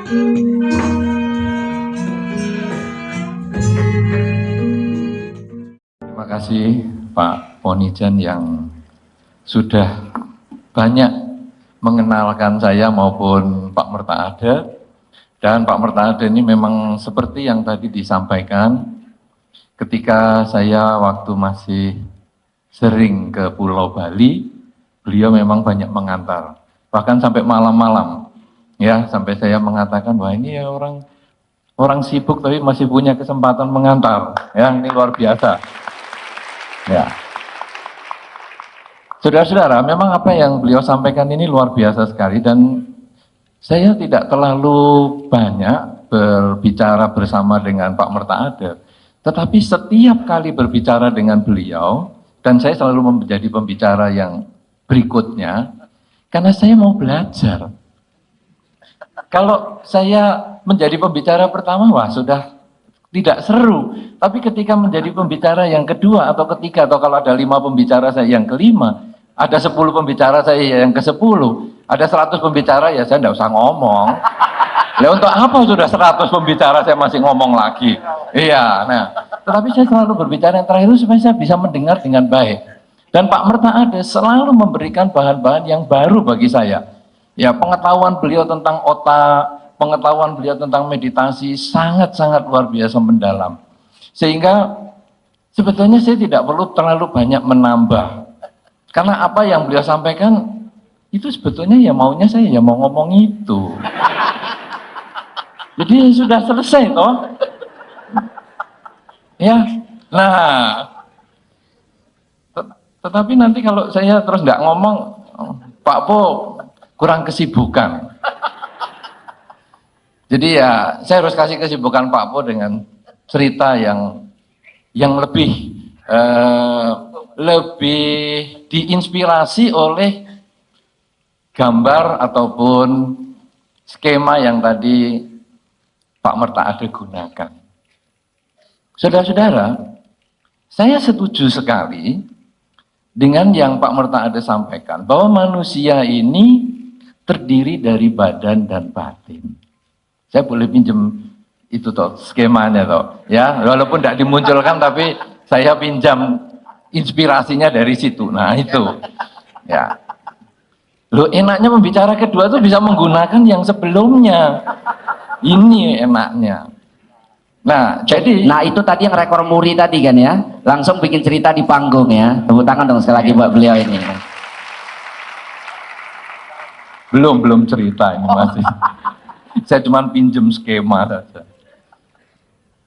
Terima kasih Pak Ponijan yang sudah banyak mengenalkan saya maupun Pak Mertaade. Dan Pak Mertaade ini memang seperti yang tadi disampaikan, ketika saya waktu masih sering ke Pulau Bali, beliau memang banyak mengantar. Bahkan sampai malam-malam, ya, sampai saya mengatakan, wah ini ya orang sibuk tapi masih punya kesempatan mengantar. Ya, ini luar biasa. Ya. Saudara-saudara, memang apa yang beliau sampaikan ini luar biasa sekali dan saya tidak terlalu banyak berbicara bersama dengan Pak Mertaade. Tetapi setiap kali berbicara dengan beliau, dan saya selalu menjadi pembicara yang berikutnya, karena saya mau belajar. Kalau saya menjadi pembicara pertama, wah sudah tidak seru. Tapi ketika menjadi pembicara yang kedua atau ketiga, atau kalau ada 5 pembicara saya yang kelima, ada 10 pembicara saya yang ke-10, ada 100 pembicara ya saya tidak usah ngomong. Ya untuk apa sudah 100 pembicara saya masih ngomong lagi? Iya, nah, tetapi saya selalu berbicara yang terakhir itu supaya saya bisa mendengar dengan baik. Dan Pak Mertaade selalu memberikan bahan-bahan yang baru bagi saya. Ya, pengetahuan beliau tentang otak, pengetahuan beliau tentang meditasi sangat-sangat luar biasa mendalam. Sehingga sebetulnya saya tidak perlu terlalu banyak menambah. Karena apa yang beliau sampaikan itu sebetulnya ya maunya saya ya mau ngomong itu. Jadi sudah selesai toh. Ya. Nah, tetapi nanti kalau saya terus nggak ngomong, Pak Po kurang kesibukan. Jadi ya saya harus kasih kesibukan Pak Po dengan cerita yang lebih diinspirasi oleh gambar ataupun skema yang tadi Pak Mertaade gunakan. Saudara-saudara, saya setuju sekali dengan yang Pak Mertaade sampaikan, bahwa manusia ini terdiri dari badan dan batin. Saya boleh pinjam itu toh, skemanya toh, ya, walaupun tidak dimunculkan, tapi saya pinjam inspirasinya dari situ. Nah itu, ya. Loh, enaknya pembicara kedua tuh bisa menggunakan yang sebelumnya. Ini enaknya. Nah, jadi itu tadi yang rekor muri tadi kan ya. Langsung bikin cerita di panggung ya. Tepuk tangan dong sekali lagi buat beliau ini. belum cerita ini masih. Saya cuma pinjam skema saja.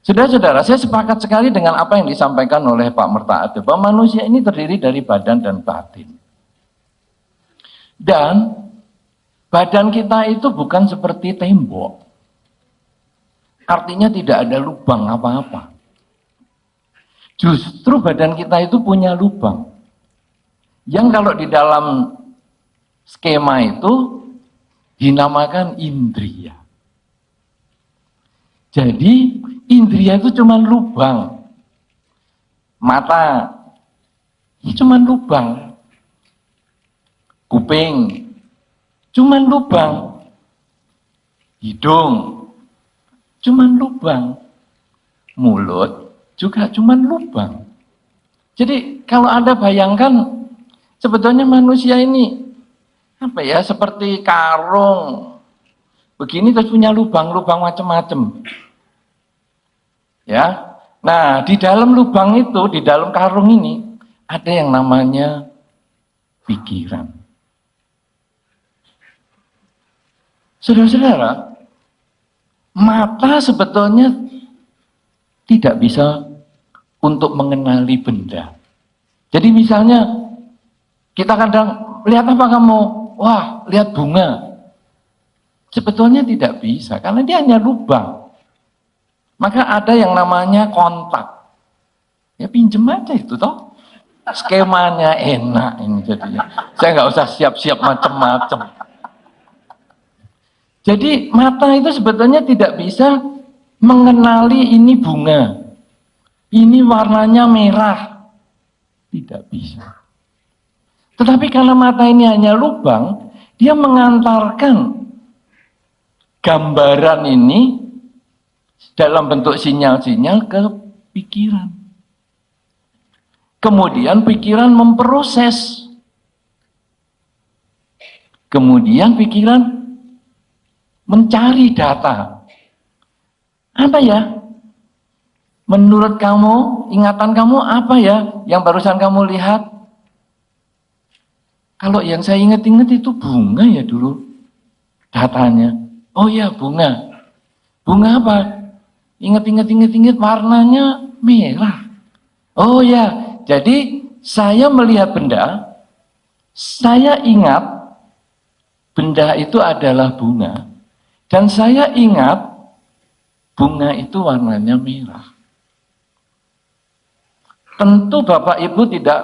Saudara-saudara, saya sepakat sekali dengan apa yang disampaikan oleh Pak Mertaade, bahwa manusia ini terdiri dari badan dan batin. Dan badan kita itu bukan seperti tembok. Artinya tidak ada lubang apa-apa. Justru badan kita itu punya lubang. Yang kalau di dalam skema itu dinamakan indria. Jadi indria itu cuma lubang. Mata, ini cuma lubang. Kuping, cuma lubang. Hidung, cuma lubang. Mulut juga cuma lubang. Jadi kalau Anda bayangkan, sebetulnya manusia ini apa ya, seperti karung begini terus punya lubang-lubang macam-macam. Ya. Nah, di dalam lubang itu, di dalam karung ini ada yang namanya pikiran. Saudara-saudara, mata sebetulnya tidak bisa untuk mengenali benda. Jadi misalnya kita kadang lihat apa kamu? Wah, lihat bunga. Sebetulnya tidak bisa karena dia hanya lubang. Maka ada yang namanya kontak. Ya pinjem aja itu toh. Skemanya enak ini jadinya. Saya nggak usah siap-siap macam-macam. Jadi mata itu sebetulnya tidak bisa mengenali ini bunga. Ini warnanya merah. Tidak bisa. Tetapi karena mata ini hanya lubang, dia mengantarkan gambaran ini dalam bentuk sinyal-sinyal ke pikiran. Kemudian pikiran memproses. Kemudian pikiran mencari data. Apa ya? Menurut kamu, ingatan kamu apa ya yang barusan kamu lihat? Kalau yang saya ingat-ingat itu bunga ya dulu datanya. Oh ya bunga. Bunga apa? Ingat warnanya merah. Oh ya, jadi saya melihat benda, saya ingat benda itu adalah bunga. Dan saya ingat bunga itu warnanya merah. Tentu Bapak Ibu tidak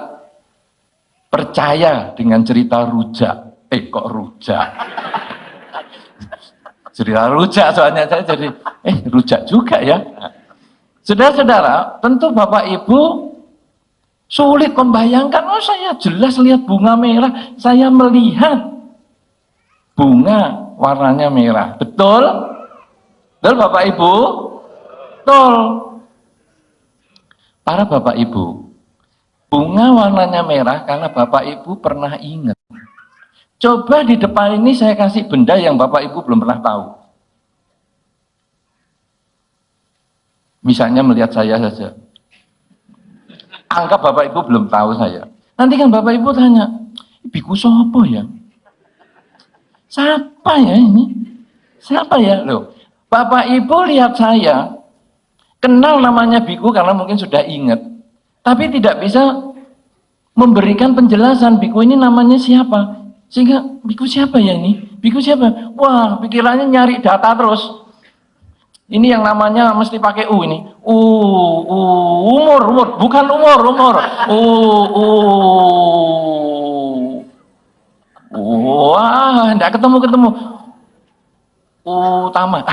percaya dengan cerita rujak. Kok rujak? Cerita rujak soalnya saya jadi, rujak juga ya. Saudara-saudara, tentu Bapak Ibu sulit membayangkan, saya jelas lihat bunga merah, saya melihat bunga warnanya merah. Betul? Betul Bapak Ibu? Betul. Para Bapak Ibu, bunga warnanya merah karena Bapak Ibu pernah ingat. Coba di depan ini saya kasih benda yang Bapak Ibu belum pernah tahu. Misalnya melihat saya saja. Anggap Bapak Ibu belum tahu saya. Nanti kan Bapak Ibu tanya, biku sopo ya? Siapa ya ini? Siapa ya? Loh, Bapak Ibu lihat saya, kenal namanya biku karena mungkin sudah ingat. Tapi tidak bisa memberikan penjelasan biku ini namanya siapa. Sehingga biku siapa ya ini? Biku siapa? Wah, pikirannya nyari data terus. Ini yang namanya mesti pakai U ini. Umur, bukan umur. Wah, enggak ketemu. Utama.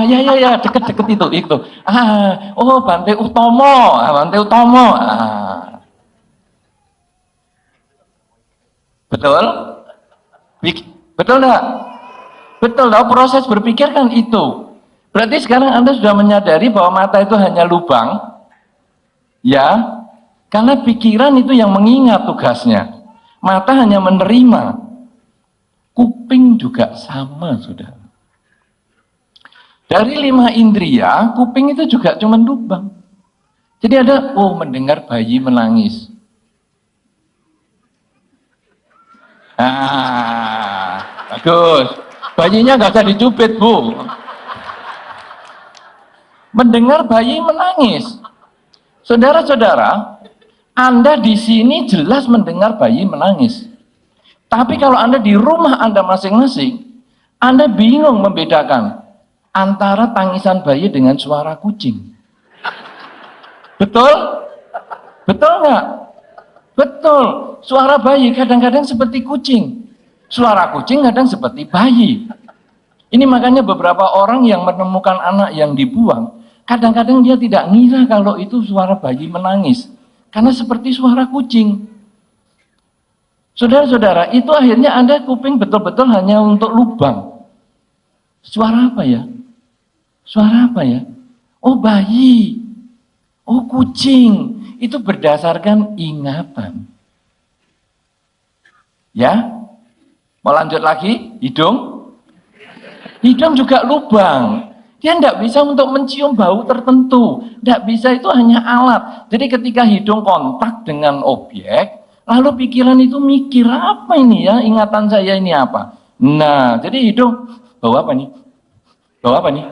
Ya, deket itu. Bante Utomo. Betul? Betul enggak? Betul, proses berpikir kan itu. Berarti sekarang Anda sudah menyadari bahwa mata itu hanya lubang, ya, karena pikiran itu yang mengingat tugasnya. Mata hanya menerima. Kuping juga sama, saudara. Dari 5 indria, kuping itu juga cuma lubang. Jadi ada, mendengar bayi menangis. Bagus. Bayinya nggak usah dicubit, Bu. Mendengar bayi menangis. Saudara-saudara, Anda di sini jelas mendengar bayi menangis. Tapi kalau Anda di rumah Anda masing-masing, Anda bingung membedakan antara tangisan bayi dengan suara kucing. Betul? Betul nggak? Betul. Suara bayi kadang-kadang seperti kucing. Suara kucing kadang seperti bayi. Ini makanya beberapa orang yang menemukan anak yang dibuang, kadang-kadang dia tidak ngira kalau itu suara bayi menangis. Karena seperti suara kucing. Saudara-saudara, itu akhirnya Anda kuping betul-betul hanya untuk lubang. Suara apa ya? Suara apa ya? Oh bayi. Oh kucing. Itu berdasarkan ingatan. Ya? Mau lanjut lagi? Hidung? Hidung juga lubang. Dia tidak bisa untuk mencium bau tertentu. Tidak bisa, itu hanya alat. Jadi ketika hidung kontak dengan objek, lalu pikiran itu mikir, apa ini ya, ingatan saya ini apa? Nah, jadi hidung, bau apa nih? Bau apa nih?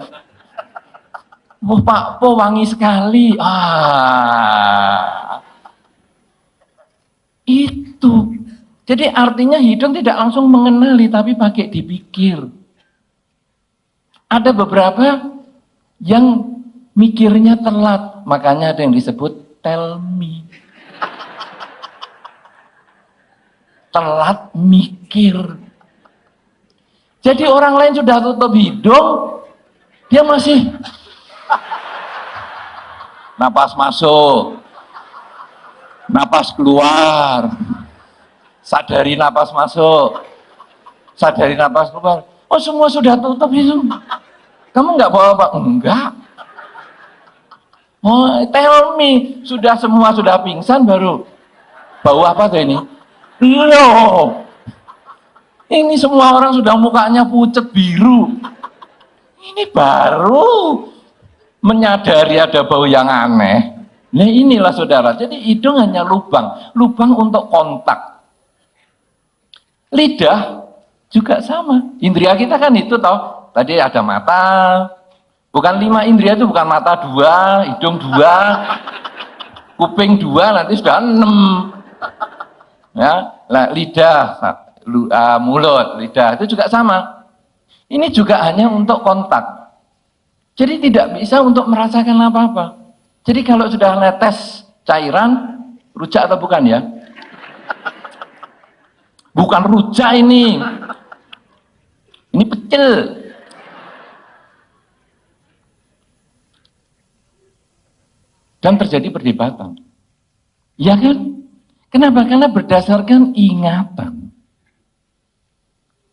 Pak Po wangi sekali. Itu. Jadi artinya hidung tidak langsung mengenali, tapi pakai dipikir. Ada beberapa yang mikirnya telat, makanya ada yang disebut tell me. Telat mikir. Jadi orang lain sudah tutup hidung, dia masih napas masuk, napas keluar, sadari napas masuk, sadari napas keluar. Oh semua sudah tutup hidung. Kamu nggak bawa apa? Enggak. Oh, tell me, semua sudah pingsan baru bau apa tuh ini? Loh, ini semua orang sudah mukanya pucat biru. Ini baru menyadari ada bau yang aneh. Nah inilah saudara, jadi hidung hanya lubang untuk kontak. Lidah juga sama. Indria kita kan itu toh, tadi ada mata, bukan 5 indria itu, bukan mata 2, hidung 2, kuping 2, nanti sudah 6. Ya, lidah, mulut, lidah itu juga sama. Ini juga hanya untuk kontak. Jadi tidak bisa untuk merasakan apa-apa. Jadi kalau sudah netes cairan, rujak atau bukan ya? Bukan rujak ini. Ini pecel. Dan terjadi perdebatan. Ya kan? Kenapa? Karena berdasarkan ingatan.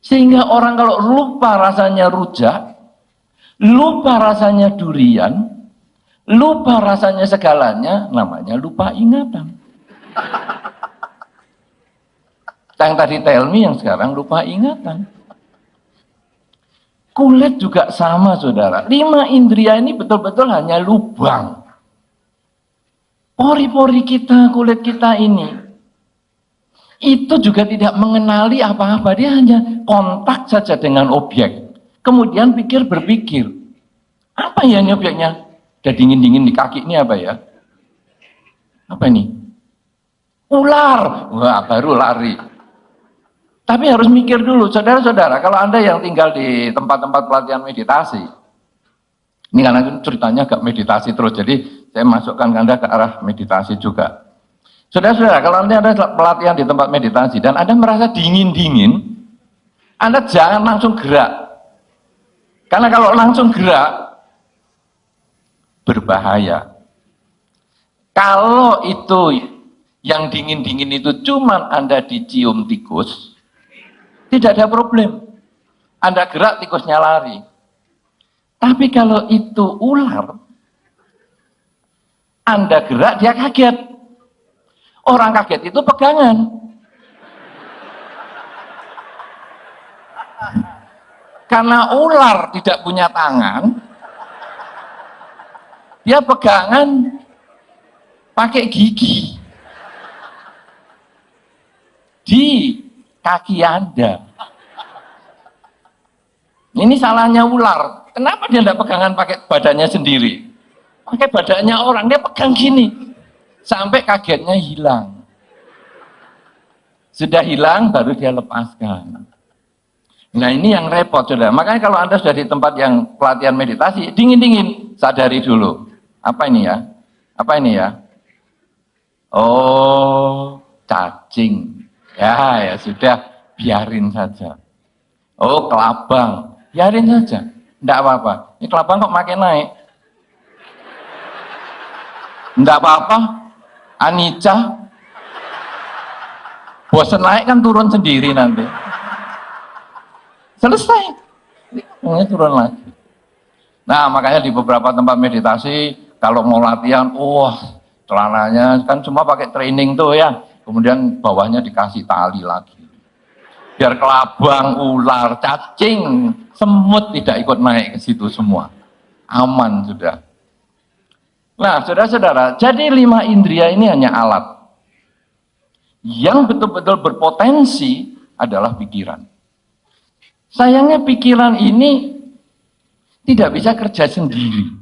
Sehingga orang kalau lupa rasanya rujak, lupa rasanya durian, lupa rasanya segalanya, namanya lupa ingatan. Yang tadi tell me, yang sekarang lupa ingatan. Kulit juga sama saudara. 5 indria ini betul-betul hanya lubang. Pori-pori kita, kulit kita ini, itu juga tidak mengenali apa-apa. Dia hanya kontak saja dengan objek. Kemudian berpikir, apa ya ini objeknya? Udah dingin-dingin di kaki ini apa ya? Apa ini? Ular. Wah, baru lari. Tapi harus mikir dulu, saudara-saudara, kalau Anda yang tinggal di tempat-tempat pelatihan meditasi, ini karena ceritanya agak meditasi terus, jadi saya masukkan Anda ke arah meditasi juga. Saudara-saudara, kalau Anda ada pelatihan di tempat meditasi, dan Anda merasa dingin-dingin, Anda jangan langsung gerak. Karena kalau langsung gerak, berbahaya. Kalau itu, yang dingin-dingin itu cuman Anda dicium tikus, tidak ada problem. Anda gerak, tikusnya lari. Tapi kalau itu ular, Anda gerak, dia kaget. Orang kaget itu pegangan. Karena ular tidak punya tangan, dia pegangan pakai gigi di kaki Anda. Ini salahnya ular. Kenapa dia tidak pegangan pakai badannya sendiri? Pakai badannya orang, dia pegang gini. Sampai kagetnya hilang. Sudah hilang, baru dia lepaskan. Nah ini yang repot, saudara. Makanya kalau Anda sudah di tempat yang pelatihan meditasi, dingin-dingin, sadari dulu. Apa ini ya? Apa ini ya? Oh, cacing. Ya sudah, biarin saja. Oh, kelabang. Biarin saja. Tidak apa-apa. Ini kelabang kok makin naik? Tidak apa-apa. Anicca. Bosan naik kan turun sendiri nanti. Selesai. Ini turun lagi. Nah, makanya di beberapa tempat meditasi, kalau mau latihan, celananya kan semua pakai training tuh ya. Kemudian bawahnya dikasih tali lagi. Biar kelabang, ular, cacing, semut tidak ikut naik ke situ semua. Aman sudah. Nah, saudara-saudara, jadi 5 indria ini hanya alat. Yang betul-betul berpotensi adalah pikiran. Sayangnya pikiran ini tidak bisa kerja sendiri.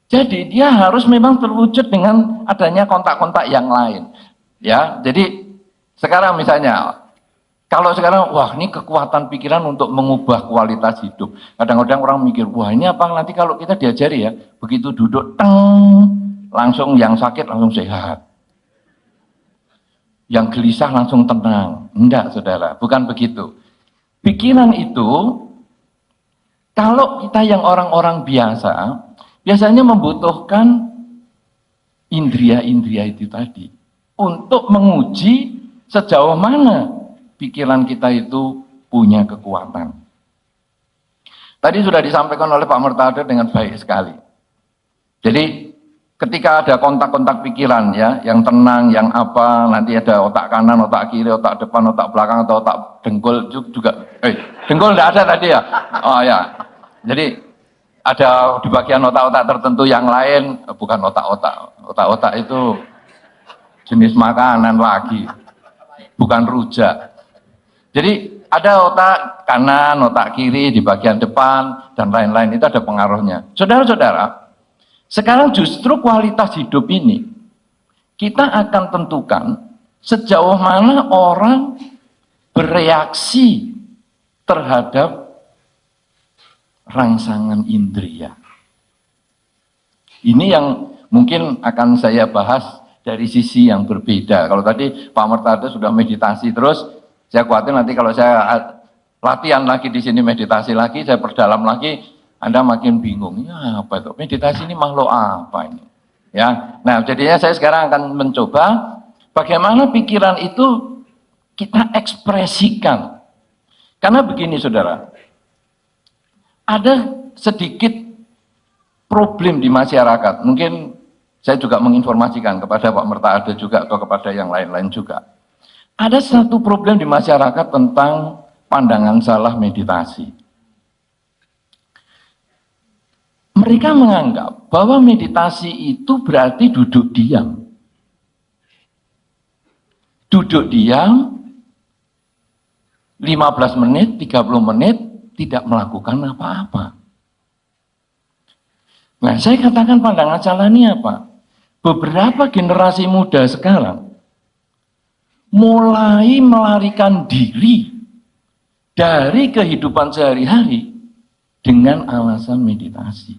Jadi dia harus memang terwujud dengan adanya kontak-kontak yang lain. Ya, jadi sekarang misalnya, kalau sekarang, wah ini kekuatan pikiran untuk mengubah kualitas hidup. Kadang-kadang orang mikir, wah ini apa nanti kalau kita diajari ya, begitu duduk, langsung yang sakit langsung sehat. Yang gelisah langsung tenang. Enggak, saudara, bukan begitu. Pikiran itu, kalau kita yang orang-orang biasa, biasanya membutuhkan indria-indria itu tadi untuk menguji sejauh mana pikiran kita itu punya kekuatan. Tadi sudah disampaikan oleh Pak Mertade dengan baik sekali. Jadi ketika ada kontak-kontak pikiran ya, yang tenang, yang apa, nanti ada otak kanan, otak kiri, otak depan, otak belakang, atau otak dengkul juga. Dengkul tidak ada tadi ya? Oh ya. Jadi ada di bagian otak-otak tertentu yang lain, bukan otak-otak. Otak-otak itu jenis makanan lagi, bukan rujak. Jadi ada otak kanan, otak kiri di bagian depan, dan lain-lain, itu ada pengaruhnya. Saudara-saudara, sekarang justru kualitas hidup ini, kita akan tentukan sejauh mana orang bereaksi terhadap rangsangan indria. Ini yang mungkin akan saya bahas dari sisi yang berbeda. Kalau tadi Pak Mertade sudah meditasi terus, saya khawatir nanti kalau saya latihan lagi di sini, meditasi lagi, saya perdalam lagi, Anda makin bingung. Ya apa itu? Meditasi ini makhluk apa ini? Ya. Nah, jadinya saya sekarang akan mencoba bagaimana pikiran itu kita ekspresikan. Karena begini saudara, ada sedikit problem di masyarakat. Mungkin saya juga menginformasikan kepada Pak Mertade juga atau kepada yang lain-lain juga. Ada satu problem di masyarakat tentang pandangan salah meditasi. Mereka menganggap bahwa meditasi itu berarti duduk diam. Duduk diam 15 menit, 30 menit, tidak melakukan apa-apa. Nah, saya katakan pandangan salah ini apa? Beberapa generasi muda sekarang mulai melarikan diri dari kehidupan sehari-hari dengan alasan meditasi.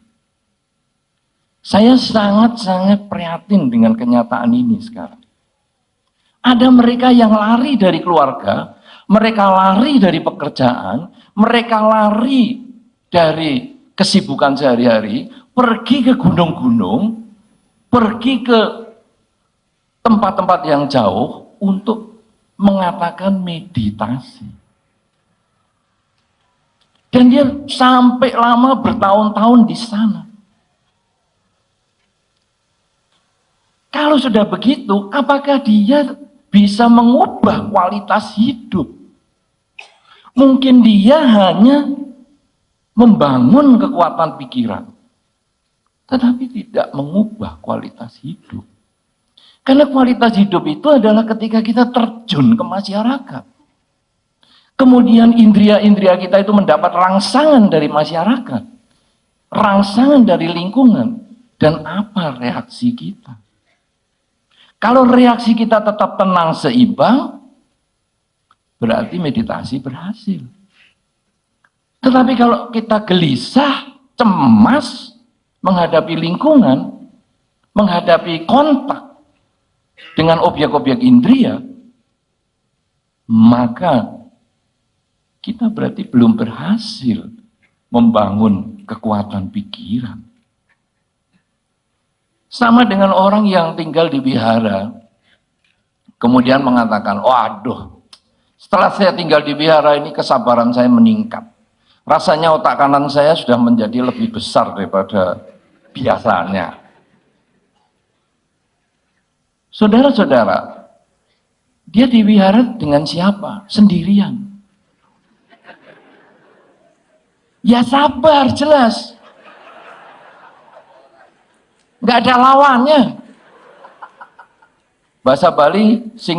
Saya sangat-sangat prihatin dengan kenyataan ini sekarang. Ada mereka yang lari dari keluarga, mereka lari dari pekerjaan, mereka lari dari kesibukan sehari-hari, pergi ke gunung-gunung, pergi ke tempat-tempat yang jauh, untuk mengatakan meditasi. Dan dia sampai lama bertahun-tahun di sana. Kalau sudah begitu, apakah dia bisa mengubah kualitas hidup? Mungkin dia hanya membangun kekuatan pikiran, tetapi tidak mengubah kualitas hidup. Karena kualitas hidup itu adalah ketika kita terjun ke masyarakat. Kemudian indria-indria kita itu mendapat rangsangan dari masyarakat. Rangsangan dari lingkungan. Dan apa reaksi kita? Kalau reaksi kita tetap tenang seimbang, berarti meditasi berhasil. Tetapi kalau kita gelisah, cemas, menghadapi lingkungan, menghadapi kontak dengan objek-objek indria, maka kita berarti belum berhasil membangun kekuatan pikiran. Sama dengan orang yang tinggal di wihara, kemudian mengatakan, waduh, setelah saya tinggal di wihara ini kesabaran saya meningkat. Rasanya otak kanan saya sudah menjadi lebih besar daripada biasanya. Saudara-saudara, dia di wihara dengan siapa? Sendirian. Ya sabar, jelas. Nggak ada lawannya. Bahasa Bali, sing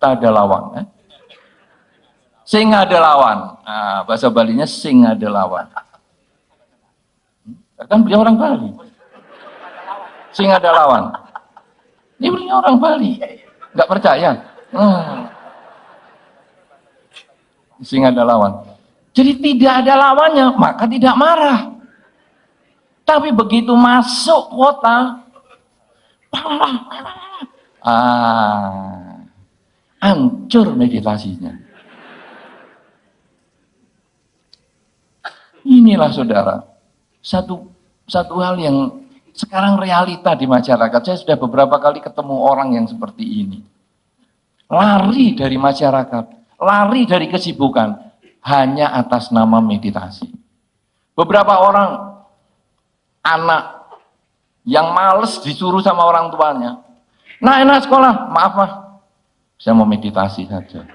tada lawan. Sing ada lawan. Nah, bahasa Balinya sing ada lawan. Kan punya orang Bali. Sing ada lawan. Ini punya orang Bali. Nggak percaya. Sing ada lawan. Jadi tidak ada lawannya, maka tidak marah. Tapi begitu masuk kota, hancur meditasinya. Inilah saudara, satu hal yang sekarang realita di masyarakat. Saya sudah beberapa kali ketemu orang yang seperti ini. Lari dari masyarakat, lari dari kesibukan, hanya atas nama meditasi. Beberapa orang anak yang males disuruh sama orang tuanya. Nah, enak sekolah, maaf mah, saya mau meditasi saja.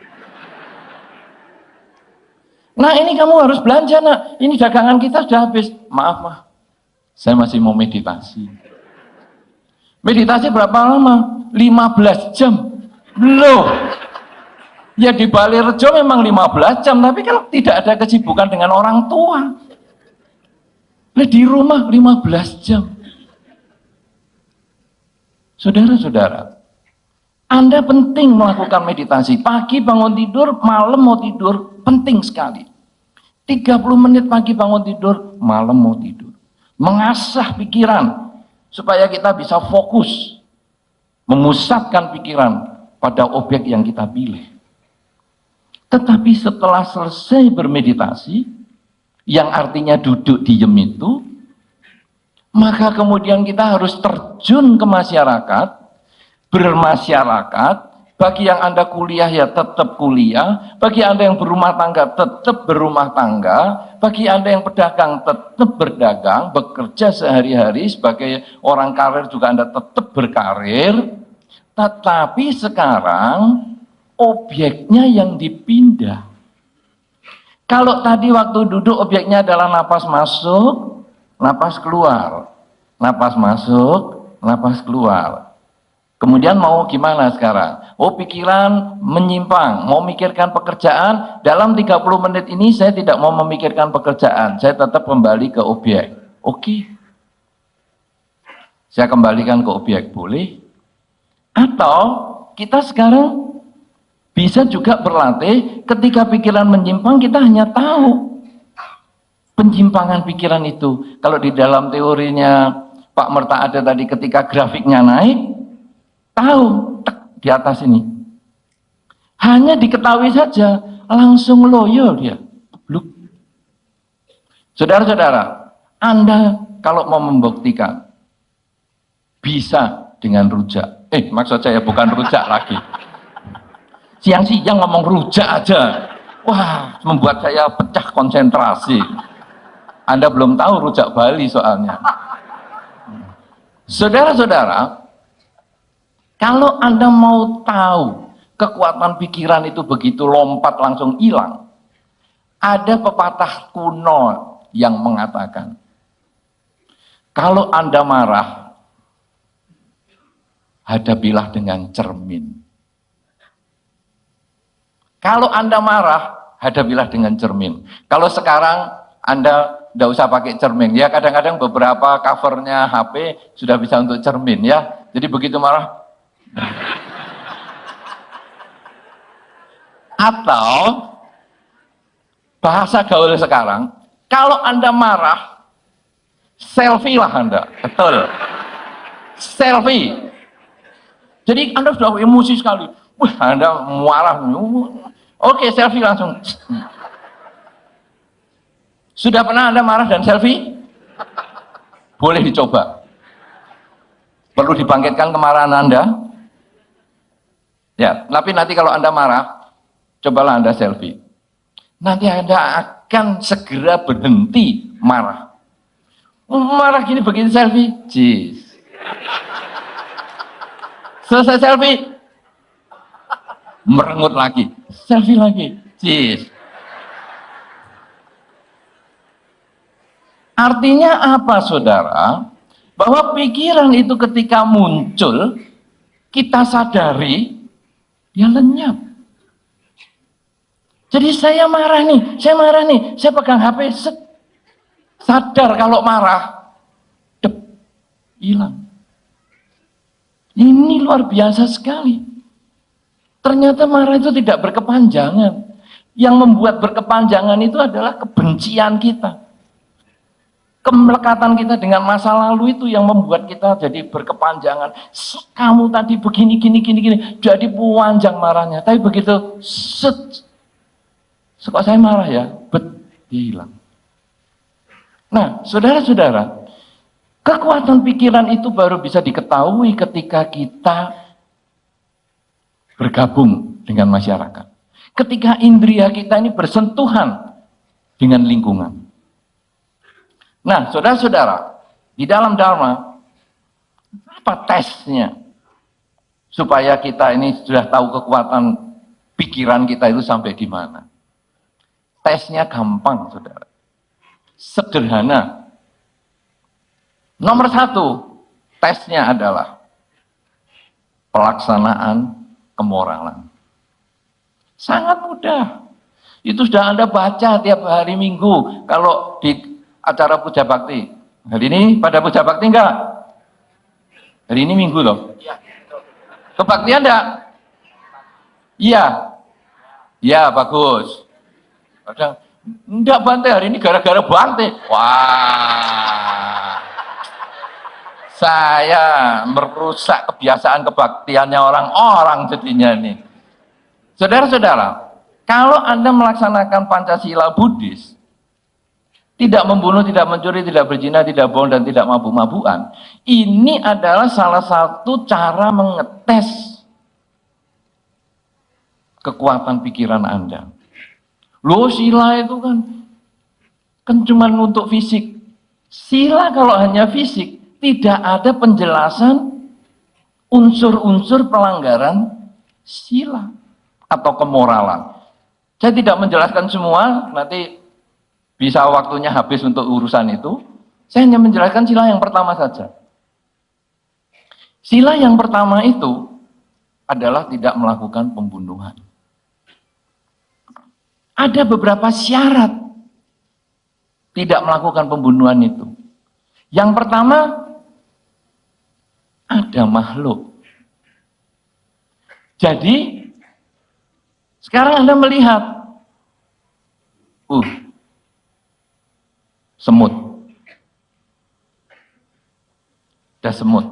Nah, ini kamu harus belanja nak, ini dagangan kita sudah habis. Maaf mah, saya masih mau meditasi. Meditasi berapa lama? 15 jam. Loh, ya di Balirjo memang 15 jam, tapi kan tidak ada kesibukan dengan orang tua. Nah, di rumah 15 jam. Saudara-saudara, Anda penting melakukan meditasi. Pagi bangun tidur, malam mau tidur, penting sekali. 30 menit pagi bangun tidur, malam mau tidur. Mengasah pikiran, supaya kita bisa fokus, memusatkan pikiran pada objek yang kita pilih. Tetapi setelah selesai bermeditasi, yang artinya duduk diem itu, maka kemudian kita harus terjun ke masyarakat, bermasyarakat. Bagi yang Anda kuliah ya tetap kuliah, bagi Anda yang berumah tangga tetap berumah tangga, bagi Anda yang pedagang tetap berdagang, bekerja sehari-hari sebagai orang karir juga Anda tetap berkarir. Tetapi sekarang objeknya yang dipindah. Kalau tadi waktu duduk objeknya adalah napas masuk, napas keluar, napas masuk, napas keluar. Kemudian mau gimana sekarang? Oh, pikiran menyimpang, mau mikirkan pekerjaan, dalam 30 menit ini saya tidak mau memikirkan pekerjaan, saya tetap kembali ke objek. Oke. Saya kembalikan ke objek, boleh? Atau kita sekarang bisa juga berlatih ketika pikiran menyimpang, kita hanya tahu penyimpangan pikiran itu. Kalau di dalam teorinya Pak Merta ada tadi, ketika grafiknya naik, tahu di atas ini. Hanya diketahui saja, langsung loyo dia. Bluk. Saudara-saudara, Anda kalau mau membuktikan bisa dengan rujak. Maksud saya bukan rujak lagi. Siang-siang ngomong rujak aja. Wah, membuat saya pecah konsentrasi. Anda belum tahu rujak Bali soalnya. Saudara-saudara, kalau Anda mau tahu kekuatan pikiran itu begitu lompat langsung hilang, ada pepatah kuno yang mengatakan, kalau Anda marah, hadapilah dengan cermin. Kalau Anda marah, hadapilah dengan cermin. Kalau sekarang Anda tidak usah pakai cermin, ya kadang-kadang beberapa covernya HP sudah bisa untuk cermin ya. Jadi begitu marah, atau bahasa gaul sekarang, kalau Anda marah, selfie lah Anda. Betul. Selfie. Jadi Anda sudah emosi sekali. Wah, Anda marah. Oke, selfie langsung. Sudah pernah Anda marah dan selfie? Boleh dicoba. Perlu dibangkitkan kemarahan Anda? Ya, tapi nanti kalau Anda marah, cobalah Anda selfie. Nanti Anda akan segera berhenti marah. Marah gini begitu selfie, jis. Selesai selfie, merengut lagi, selfie lagi, jis. Artinya apa, saudara? Bahwa pikiran itu ketika muncul, kita sadari, dia lenyap. Jadi saya marah nih, saya pegang HP, sadar kalau marah, hilang. Ini luar biasa sekali. Ternyata marah itu tidak berkepanjangan. Yang membuat berkepanjangan itu adalah kebencian kita. Kemelekatan kita dengan masa lalu itu yang membuat kita jadi berkepanjangan. Kamu tadi begini, gini, jadi panjang marahnya. Tapi begitu, kok saya marah ya? Dia hilang. Nah, saudara-saudara, kekuatan pikiran itu baru bisa diketahui ketika kita bergabung dengan masyarakat. Ketika indria kita ini bersentuhan dengan lingkungan. Nah, saudara-saudara, di dalam Dharma, apa tesnya? Supaya kita ini sudah tahu kekuatan pikiran kita itu sampai di mana. Tesnya gampang, saudara. Sederhana. Nomor 1, tesnya adalah pelaksanaan kemoralan. Sangat mudah. Itu sudah Anda baca tiap hari Minggu. Kalau di acara puja bakti. Hari ini pada puja bakti enggak? Hari ini Minggu loh. Kebaktian enggak? Iya. Iya, bagus. Kadang enggak Bante, hari ini gara-gara Bante. Wah. Saya merusak kebiasaan kebaktiannya orang-orang jadinya nih. Saudara-saudara, kalau Anda melaksanakan Pancasila Buddhis, tidak membunuh, tidak mencuri, tidak berzina, tidak bohong, dan tidak mabuk-mabukan. Ini adalah salah satu cara mengetes kekuatan pikiran Anda. Loh, sila itu kan cuma untuk fisik. Sila kalau hanya fisik, tidak ada penjelasan unsur-unsur pelanggaran sila atau kemoralan. Saya tidak menjelaskan semua, nanti bisa waktunya habis untuk urusan itu. Saya hanya menjelaskan sila yang pertama saja. Sila yang pertama itu adalah tidak melakukan pembunuhan. Ada beberapa syarat tidak melakukan pembunuhan itu. Yang pertama, ada makhluk. Jadi, sekarang Anda melihat, semut. Ada semut.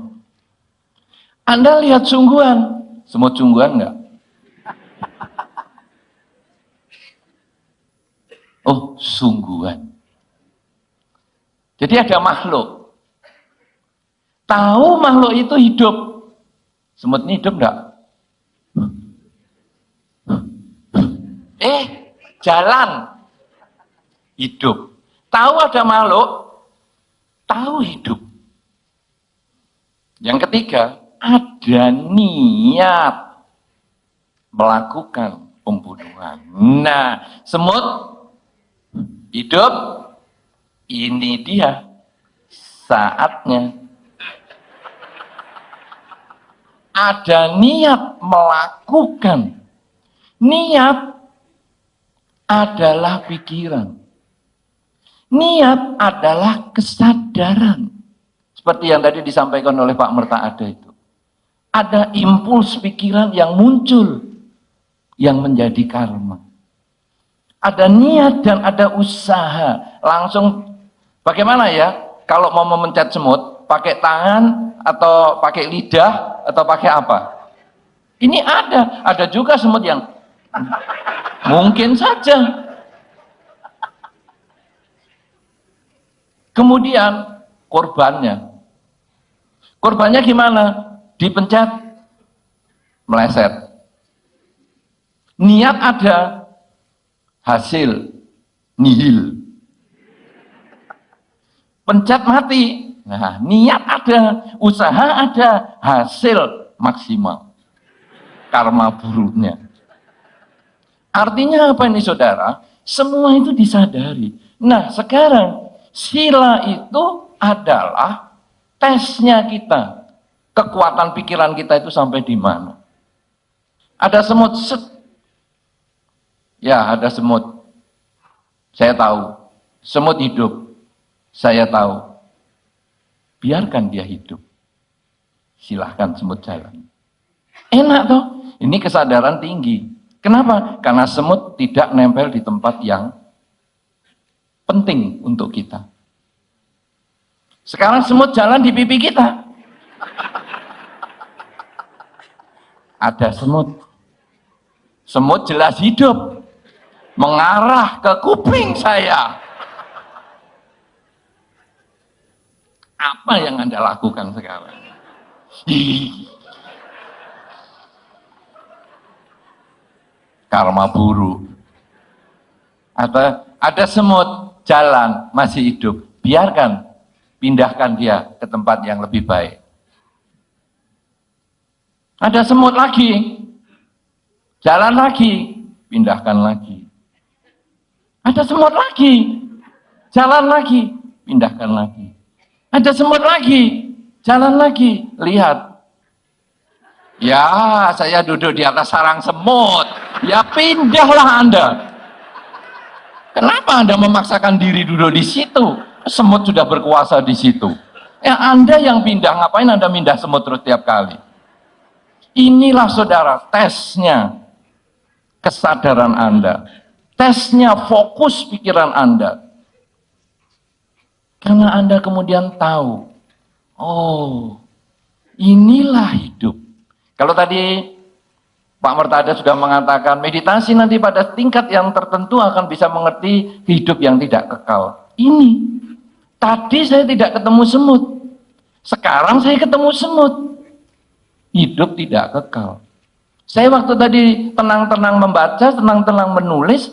Anda lihat sungguhan. Semut sungguhan enggak? Oh, sungguhan. Jadi ada makhluk. Tahu makhluk itu hidup. Semut ini hidup enggak? Jalan. Hidup. Tahu ada makhluk, tahu hidup. Yang ketiga, ada niat melakukan pembunuhan. Nah, semut hidup, ini dia saatnya. Ada niat melakukan. Niat adalah pikiran. Niat adalah kesadaran. Seperti yang tadi disampaikan oleh Pak Merta Ada itu. Ada impuls pikiran yang muncul, yang menjadi karma. Ada niat dan ada usaha. Langsung, bagaimana ya? Kalau mau memencet semut, pakai tangan, atau pakai lidah, atau pakai apa? Ini ada. Ada juga semut yang mungkin saja. Kemudian korbannya. Korbannya gimana? Dipencet, meleset. Niat ada, hasil nihil. Pencet mati. Nah, niat ada, usaha ada, hasil maksimal. Karma buruknya. Artinya apa ini saudara? Semua itu disadari. Nah, sekarang sila itu adalah tesnya kita. Kekuatan pikiran kita itu sampai di mana. Ada semut, ya ada semut. Saya tahu. Semut hidup. Saya tahu. Biarkan dia hidup. Silahkan semut jalan. Enak toh? Ini kesadaran tinggi. Kenapa? Karena semut tidak nempel di tempat yang penting untuk kita. Sekarang semut jalan di pipi kita. Ada semut. Semut jelas hidup. Mengarah ke kuping saya. Apa yang Anda lakukan sekarang? Karma buruk. Ada semut jalan masih hidup. biarkan, pindahkan dia ke tempat yang lebih baik. Ada semut lagi, jalan lagi, pindahkan lagi. Ada semut lagi, jalan lagi, pindahkan lagi. Ada semut lagi, jalan lagi, lihat. Ya, saya duduk di atas sarang semut. Ya pindahlah Anda. Kenapa Anda memaksakan diri duduk di situ? Semut sudah berkuasa di situ. Ya Anda yang pindah, ngapain Anda pindah semut terus tiap kali? Inilah saudara tesnya kesadaran Anda. Tesnya fokus pikiran Anda. Karena Anda kemudian tahu, oh inilah hidup. Kalau tadi Pak Mertada sudah mengatakan meditasi nanti pada tingkat yang tertentu akan bisa mengerti hidup yang tidak kekal. Ini, tadi saya tidak ketemu semut, sekarang saya ketemu semut. Hidup tidak kekal. Saya waktu tadi tenang-tenang membaca, tenang-tenang menulis,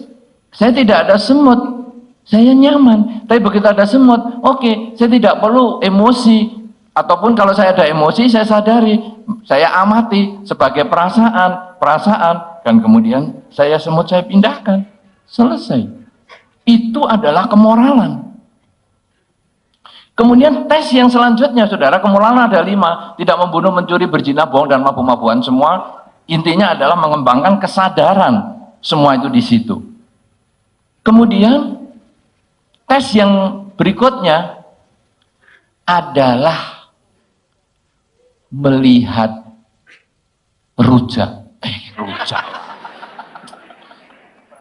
saya tidak ada semut. Saya nyaman, tapi begitu ada semut, oke, saya tidak perlu emosi. Ataupun kalau saya ada emosi, saya sadari, saya amati sebagai perasaan, dan kemudian semut saya pindahkan. Selesai. Itu adalah kemoralan. Kemudian tes yang selanjutnya, saudara, kemoralan ada 5. Tidak membunuh, mencuri, berzina, bohong, dan mabuk-mabukan. Semua intinya adalah mengembangkan kesadaran. Semua itu di situ. Kemudian tes yang berikutnya adalah melihat rujak. Rujak.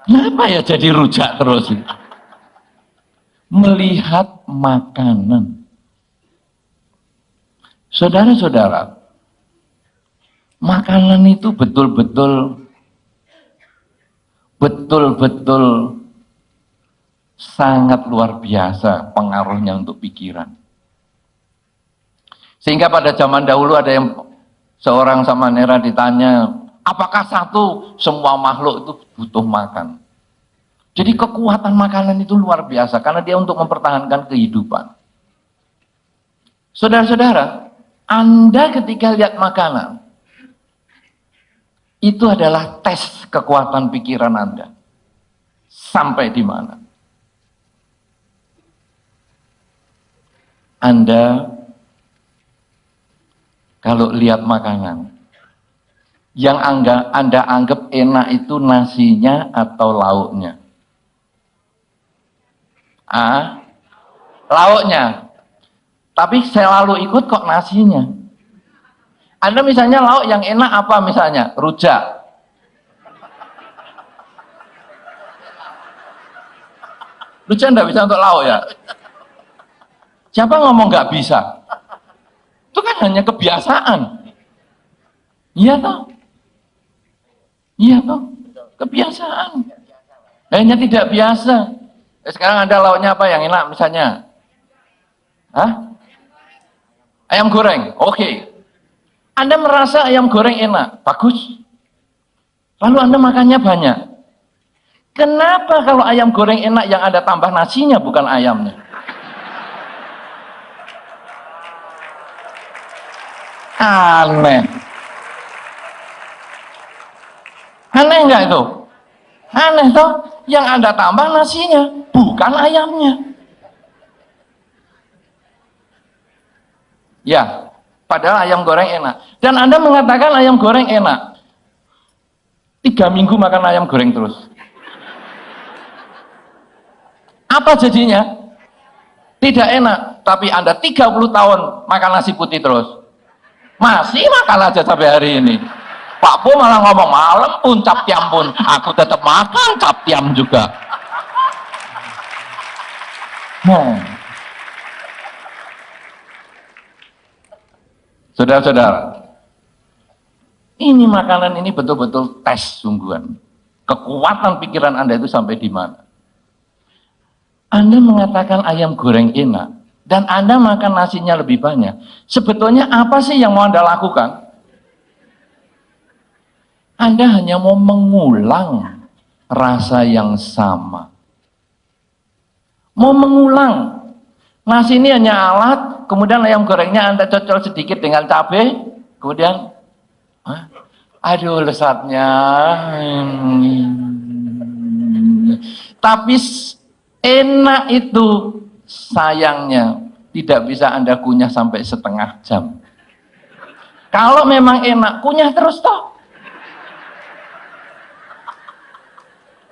Kenapa ya jadi rujak terus? Melihat makanan. Saudara-saudara, makanan itu betul-betul sangat luar biasa pengaruhnya untuk pikiran. Sehingga pada zaman dahulu ada yang seorang Samanera ditanya, apakah satu semua makhluk itu butuh makan? Jadi kekuatan makanan itu luar biasa karena dia untuk mempertahankan kehidupan. Saudara-saudara, Anda ketika lihat makanan, itu adalah tes kekuatan pikiran Anda. Sampai di mana? Anda kalau lihat makanan, yang Anda anggap enak itu nasinya atau lauknya? Lauknya. Tapi saya lalu ikut kok nasinya. Anda misalnya lauk yang enak apa misalnya? Rujak. Rujak enggak bisa untuk lauk ya? Siapa ngomong nggak bisa? Itu kan hanya kebiasaan. Iya toh? Iya toh? Kebiasaan. Hanya tidak biasa. Sekarang ada lauknya apa yang enak misalnya? Ayam goreng. Oke. Anda merasa ayam goreng enak. Bagus. Lalu Anda makannya banyak. Kenapa kalau ayam goreng enak yang Anda tambah nasinya bukan ayamnya? Aneh. Aneh enggak itu? Aneh toh? Yang Anda tambah nasinya, bukan ayamnya. Ya, padahal ayam goreng enak. Dan Anda mengatakan ayam goreng enak. 3 minggu makan ayam goreng terus. Apa jadinya? Tidak enak. Tapi Anda 30 tahun makan nasi putih terus. Masih makan aja sampai hari ini. Pak Po malah ngomong, malam pun cap tiam pun aku tetap makan cap tiam juga. Saudara-saudara, ini makanan ini betul-betul tes sungguhan. Kekuatan pikiran Anda itu sampai di mana? Anda mengatakan ayam goreng enak, dan Anda makan nasinya lebih banyak. Sebetulnya apa sih yang mau Anda lakukan? Anda hanya mau mengulang rasa yang sama. Mau mengulang. Nasi ini hanya alat, kemudian ayam gorengnya Anda cocol sedikit dengan cabai, kemudian, aduh lesatnya. Tapi enak itu, sayangnya tidak bisa Anda kunyah sampai setengah jam. Kalau memang enak, kunyah terus toh.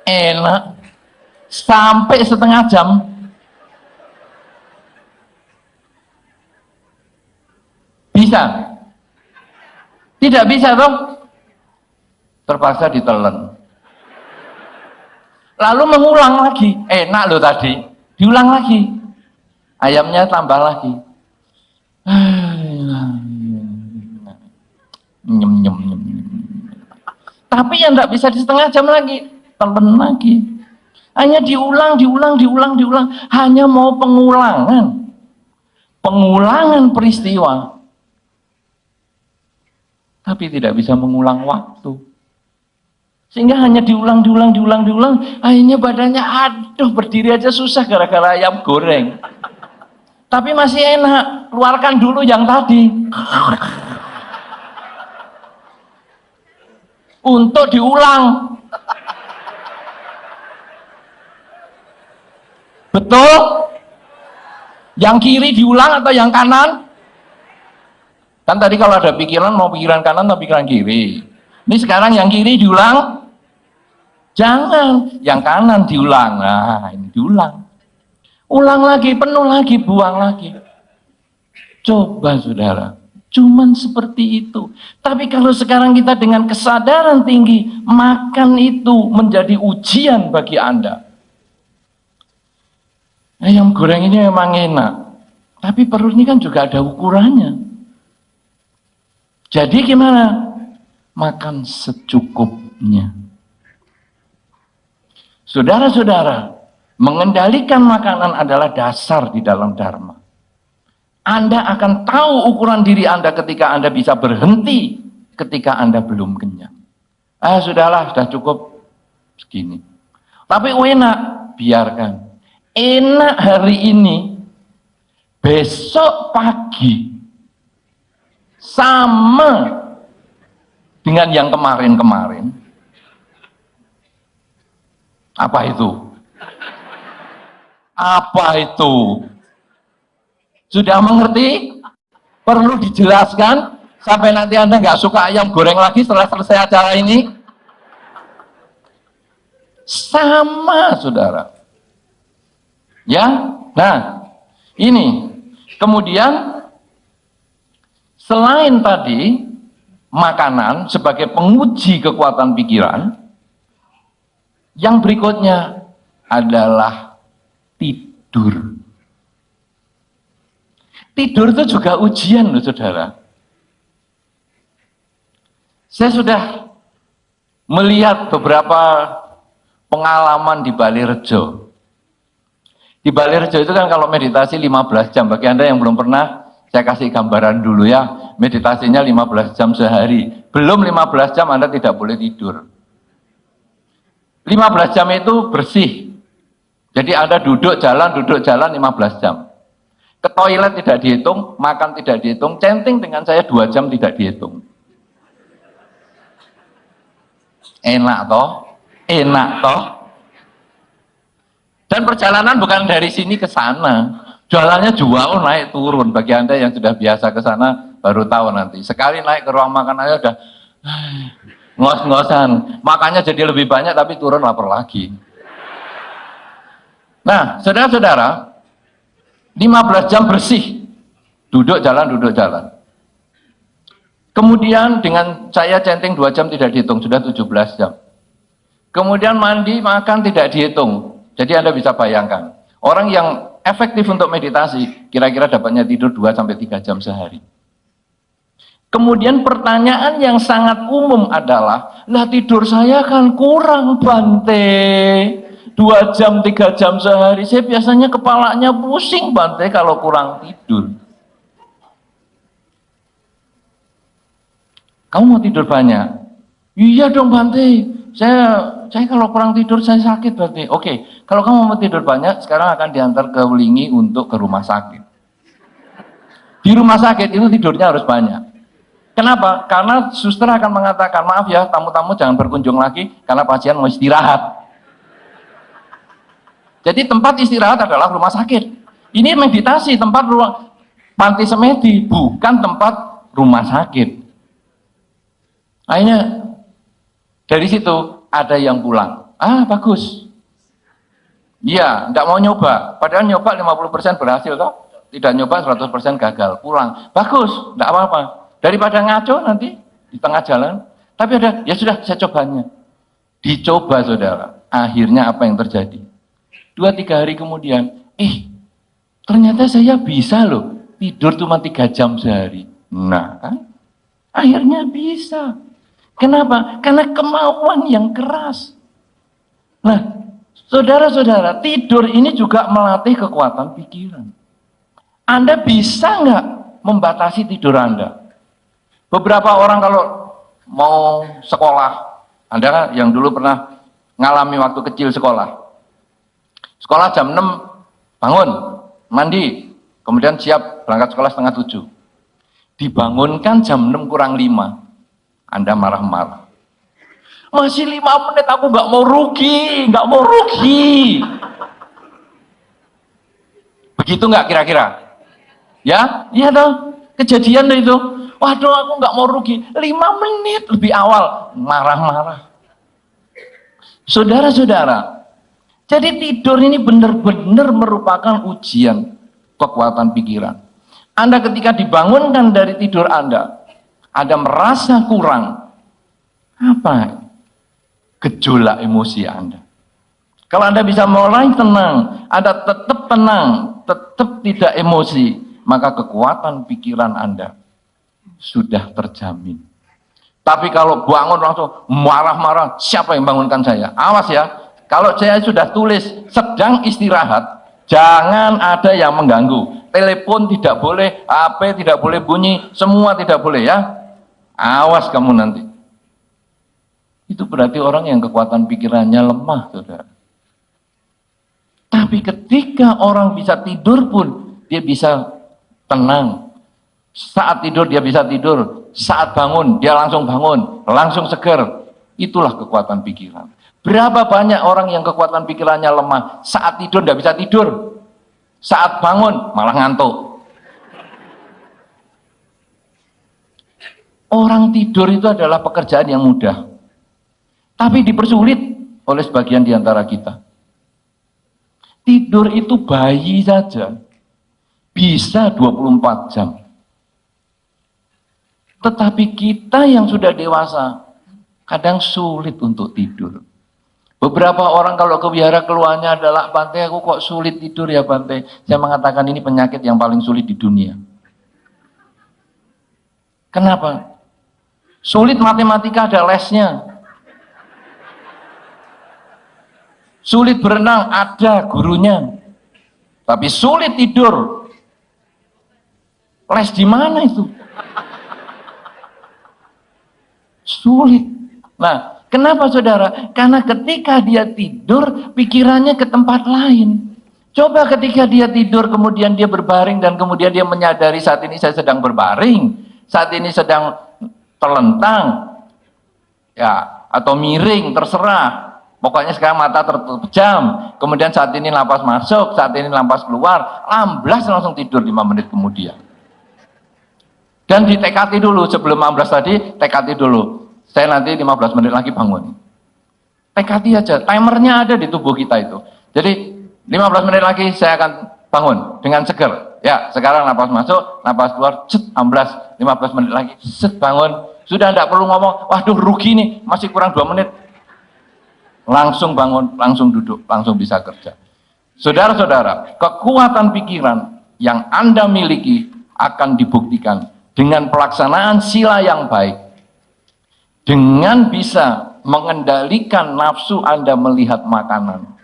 Enak sampai setengah jam. Bisa? Tidak bisa toh? Terpaksa ditelan. Lalu mengulang lagi. Enak loh tadi. Diulang lagi. Ayamnya tambah lagi. Nyem, nyem, nyem. Tapi yang tidak bisa di setengah jam lagi. Telan lagi. Hanya diulang. Hanya mau pengulangan. Pengulangan peristiwa. Tapi tidak bisa mengulang waktu. Sehingga hanya diulang. Akhirnya badannya aduh berdiri aja susah gara-gara ayam goreng. Tapi masih enak. Keluarkan dulu yang tadi. Untuk diulang. Betul? Yang kiri diulang atau yang kanan? Kan tadi kalau ada pikiran, mau pikiran kanan atau pikiran kiri. Ini sekarang yang kiri diulang. Jangan. Yang kanan diulang. Nah, ini diulang. Ulang lagi, penuh lagi, buang lagi. Coba saudara. Cuman seperti itu. Tapi kalau sekarang kita dengan kesadaran tinggi, makan itu menjadi ujian bagi Anda. Ayam goreng ini memang enak. Tapi perut ini kan juga ada ukurannya. Jadi gimana? Makan secukupnya. Saudara-saudara, mengendalikan makanan adalah dasar di dalam Dharma. Anda akan tahu ukuran diri Anda ketika Anda bisa berhenti ketika Anda belum kenyang. Sudahlah, sudah cukup segini. Tapi enak, biarkan. Enak hari ini, besok pagi sama dengan yang kemarin-kemarin. Apa itu? Apa itu? Sudah mengerti? Perlu dijelaskan sampai nanti Anda nggak suka ayam goreng lagi setelah selesai acara ini? Sama, saudara. Ya, nah ini. Kemudian selain tadi makanan sebagai penguji kekuatan pikiran, yang berikutnya adalah tidur. Tidur itu juga ujian loh saudara. Saya sudah melihat beberapa pengalaman di Balirejo. Di Balirejo itu kan kalau meditasi 15 jam. Bagi Anda yang belum pernah, saya kasih gambaran dulu ya. Meditasinya 15 jam sehari. Belum 15 jam Anda tidak boleh tidur. 15 jam itu bersih. Jadi Anda duduk jalan 15 jam. Ke toilet tidak dihitung, makan tidak dihitung, centing dengan saya 2 jam tidak dihitung. Enak toh? Enak toh? Dan perjalanan bukan dari sini ke sana. Jalannya jauh naik turun. Bagi Anda yang sudah biasa ke sana baru tahu nanti. Sekali naik ke ruang makan aja udah ngos-ngosan. Makannya jadi lebih banyak tapi turun lapar lagi. Nah, saudara-saudara, 15 jam bersih. Duduk jalan. Kemudian dengan saya centing 2 jam tidak dihitung, sudah 17 jam. Kemudian mandi, makan tidak dihitung. Jadi Anda bisa bayangkan, orang yang efektif untuk meditasi, kira-kira dapatnya tidur 2-3 jam sehari. Kemudian pertanyaan yang sangat umum adalah, lah tidur saya kan kurang Bante. 2 jam, 3 jam sehari, saya biasanya kepalanya pusing Bante kalau kurang tidur. Kamu mau tidur banyak? Iya dong Bante, saya kalau kurang tidur saya sakit berarti. Oke, kalau kamu mau tidur banyak, sekarang akan diantar ke Wulingi untuk ke rumah sakit. Di rumah sakit itu tidurnya harus banyak. Kenapa? Karena suster akan mengatakan, maaf ya, tamu-tamu jangan berkunjung lagi karena pasien mau istirahat. Jadi tempat istirahat adalah rumah sakit. Ini meditasi, tempat ruang panti semedi, bukan tempat rumah sakit. Akhirnya dari situ ada yang pulang. Ah, bagus. Iya, enggak mau nyoba. Padahal nyoba 50% berhasil toh. Tidak nyoba 100% gagal. Pulang. Bagus, enggak apa-apa. Daripada ngaco nanti di tengah jalan. Tapi ada, ya sudah saya cobanya. Dicoba saudara. Akhirnya apa yang terjadi? 2-3 hari kemudian, ternyata saya bisa loh. Tidur cuma 3 jam sehari. Nah kan, akhirnya bisa. Kenapa? Karena kemauan yang keras. Nah, saudara-saudara, tidur ini juga melatih kekuatan pikiran. Anda bisa nggak membatasi tidur Anda? Beberapa orang kalau mau sekolah, Anda kan yang dulu pernah ngalami waktu kecil sekolah. Sekolah jam 6, bangun, mandi, kemudian siap berangkat sekolah setengah 7. Dibangunkan jam 6 kurang 5. Anda marah-marah. Masih 5 menit aku nggak mau rugi, nggak mau rugi. Begitu nggak kira-kira? Ya, iya dong. Kejadian itu. Waduh, aku nggak mau rugi. 5 menit lebih awal, marah-marah. Saudara-saudara, jadi tidur ini benar-benar merupakan ujian kekuatan pikiran. Anda ketika dibangunkan dari tidur Anda merasa kurang, apa? Gejolak emosi Anda. Kalau Anda bisa mulai tenang, Anda tetap tenang, tetap tidak emosi, maka kekuatan pikiran Anda sudah terjamin. Tapi kalau bangun langsung marah-marah, siapa yang bangunkan saya? Awas ya, kalau saya sudah tulis sedang istirahat, jangan ada yang mengganggu. Telepon tidak boleh, HP tidak boleh bunyi, semua tidak boleh ya. Awas kamu nanti. Itu berarti orang yang kekuatan pikirannya lemah, saudara. Tapi ketika orang bisa tidur pun, dia bisa tenang. Saat tidur dia bisa tidur, saat bangun dia langsung bangun, langsung seger. Itulah kekuatan pikiran. Berapa banyak orang yang kekuatan pikirannya lemah, saat tidur tidak bisa tidur, saat bangun malah ngantuk. Orang tidur itu adalah pekerjaan yang mudah, tapi dipersulit oleh sebagian di antara kita. Tidur itu bayi saja bisa 24 jam. Tetapi kita yang sudah dewasa kadang sulit untuk tidur. Beberapa orang kalau ke wihara keluarnya adalah, Bante aku kok sulit tidur ya Bante. Saya mengatakan ini penyakit yang paling sulit di dunia. Kenapa? Sulit matematika ada lesnya. Sulit berenang ada gurunya. Tapi sulit tidur. Les di mana itu? Sulit. Nah, kenapa saudara? Karena ketika dia tidur, pikirannya ke tempat lain. Coba ketika dia tidur, kemudian dia berbaring, dan kemudian dia menyadari saat ini saya sedang berbaring, saat ini sedang terlentang, ya, atau miring, terserah. Pokoknya sekarang mata terpejam, kemudian saat ini napas masuk, saat ini napas keluar, amblas langsung tidur 5 menit kemudian. Dan ditekati dulu, sebelum amblas tadi, tekati dulu. Saya nanti 15 menit lagi bangun. Tekati aja, timernya ada di tubuh kita itu. Jadi 15 menit lagi saya akan bangun dengan seger. Ya, sekarang napas masuk, napas keluar, cet, amblas, 15 menit lagi, set, bangun. Sudah tidak perlu ngomong, waduh rugi nih, masih kurang 2 menit. Langsung bangun, langsung duduk, langsung bisa kerja. Saudara-saudara, kekuatan pikiran yang Anda miliki akan dibuktikan dengan pelaksanaan sila yang baik. Dengan bisa mengendalikan nafsu Anda melihat makanan.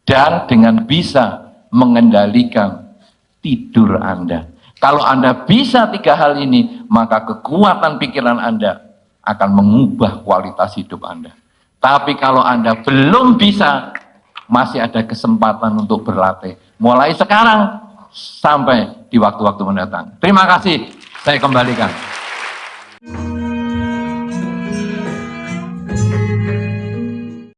Dan dengan bisa mengendalikan tidur Anda. Kalau Anda bisa 3 hal ini, maka kekuatan pikiran Anda akan mengubah kualitas hidup Anda. Tapi kalau Anda belum bisa, masih ada kesempatan untuk berlatih. Mulai sekarang sampai di waktu-waktu mendatang. Terima kasih, saya kembalikan.